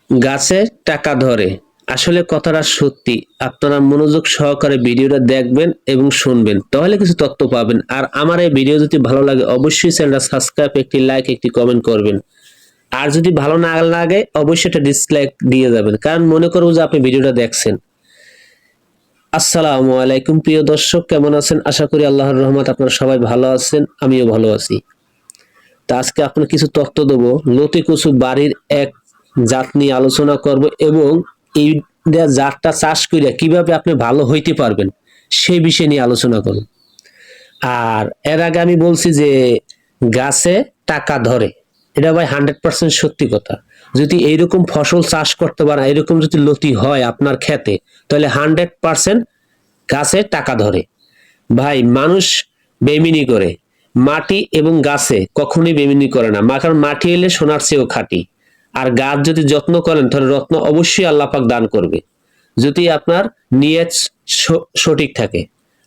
গাছে টাকা ধরে। আসলে কথাটা সত্যি। আপনারা মনোযোগ সহকারে ভিডিওটা দেখবেন এবং শুনবেন। তাহলে কিছু তথ্য পাবেন। আর আমার এই ভিডিও যদি ভালো লাগে অবশ্যই চ্যানেলটা সাবস্ক্রাইব, একটি লাইক, একটি কমেন্ট করবেন। আর যদি ভালো না লাগে অবশ্যই একটা ডিসলাইক দিয়ে যাবেন। কারণ মনে করব যে আপনি ভিডিওটা দেখছেন। আসসালামু আলাইকুম প্রিয় দর্শক, কেমন আছেন? আশা করি আল্লাহর রহমত আপনারা সবাই ভালো আছেন। আমিও ভালো আছি। তা আজকে আপনাকে কিছু তথ্য দেবো। লতি কচু বাড়ির এক জাত নিয়ে আলোচনা করব এবং এই জাতটা চাষ করে কিভাবে আপনি ভালো হইতে পারবেন সেই বিষয় নিয়ে আলোচনা করব। আর এর আগে আমি বলছি যে গাছে টাকা ধরে, এটা ভাই 100% সত্যি কথা। যদি এইরকম ফসল চাষ করতে পারেন, এরকম যদি লতি হয় আপনার ক্ষেতে, তাহলে 100% গাছে টাকা ধরে। ভাই মানুষ বেইমানি করে, মাটি এবং গাছে কখনোই বেইমানি করে না। কারণ মাটি এলে সোনার চেয়েও খাঁটি। আর গাছ যদি যত্ন করেন তাহলে রত্ন অবশ্যই আল্লাহ পাক দান করবে, যদি আপনার নিয়ত সঠিক থাকে।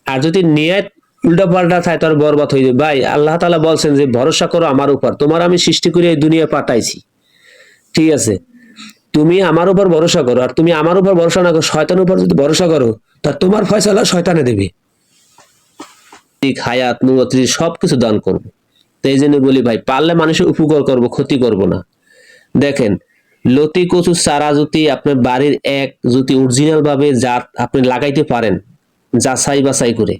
আর যদি নিয়ত উল্টা পাল্টা থাকে তাহলে বরবাদ হয়ে যাবে। ভাই আল্লাহ তাআলা বলছেন যে ভরসা করো আমার উপর, তোমার আমি সৃষ্টি করে এই দুনিয়া পাঠাইছি, ঠিক আছে? তুমি আমার উপর ভরসা করো। আর তুমি আমার উপর ভরসা না করো, শয়তানের উপর যদি ভরসা করো, তা তোমার ফয়সালা শয়তানে দেবে। হায়াত নুবুওয়াত সবকিছু দান করবো। তো এই জন্য বলি ভাই, পারলে মানুষের উপকার করব, ক্ষতি করব না। দেখেন, লতি কচু চারা যদি আপনার বাড়ির যদি অরিজিনাল ভাবে জাত আপনি লাগাইতে পারেন, যাচাই বাছাই করে,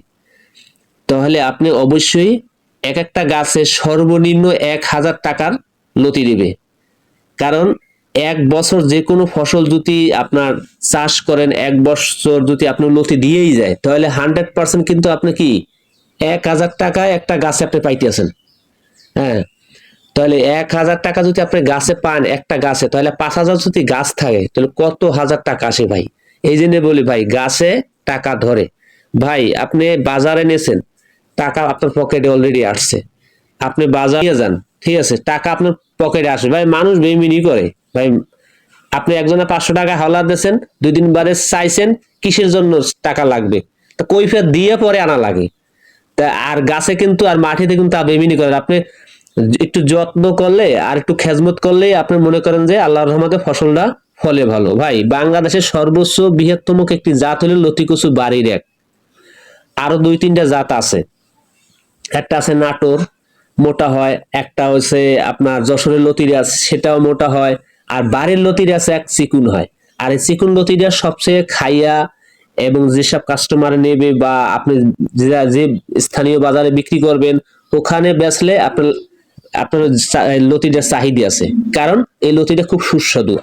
তাহলে আপনি অবশ্যই এক একটা গাছে সর্বনিম্ন 1000 টাকার লতি দিবে। কারণ এক বছর যে কোনো ফসল যদি আপনার চাষ করেন, এক বছর যদি আপনার লতি দিয়েই যায়, তাহলে 100% কিন্তু আপনি কি 1000 টাকায় একটা গাছে আপনি পাইতেছেন। হ্যাঁ, তাহলে 1000 টাকা যদি আপনি গাছে পান একটা গাছে, তাহলে 5000 যদি গাছ থাকে তাহলে কত হাজার টাকা আসে ভাই। এই জন্য বলি ভাই, গাছে টাকা ধরে। ভাই আপনি বাজারে নেছেন, টাকা আপনার পকেটে অলরেডি আসছে, আপনি বাজারে যান, ঠিক আছে, টাকা আপনার পকেটে আসে। ভাই মানুষ বেইমানি করে ভাই। আপনি একজনে 500 টাকা হাওলাত দিয়েছেন, 2 দিন বাদে চাইছেন কিসের জন্য টাকা লাগবে, তা কৈফিয়ত দিয়ে পরে আনা লাগে। তা আর গাছে কিন্তু আর মাটিতে কিন্তু বেইমানি করে। আপনি একটু যত্ন করলে আর একটু খেজমত করলেই আপনি মনে করেন যে আল্লাহর রহমতে ফসলটা ফলে ভালো। ভাই বাংলাদেশের সর্বোচ্চ বৃহত্তম একটি জাত হলো লতি কচু বাড়ির এক। আরো 2-3টা জাত আছে। একটা আছে নাটোর, মোটা হয়। একটা হচ্ছে আপনার যশোরের লতিরাজ, সেটাও মোটা হয়। আর বাড়ির লতিরাজ এক চিকুন হয়। আর এই চিকুন লতিরাজ সবচেয়ে খাইয়া এবং যেসব কাস্টমার নেবে বা আপনি যে স্থানীয় বাজারে বিক্রি করবেন, ওখানে বেচলে আপনার আপনার লতিটার চাহিদা আছে। কারণ এই লতিটা খুব সুস্বাদু।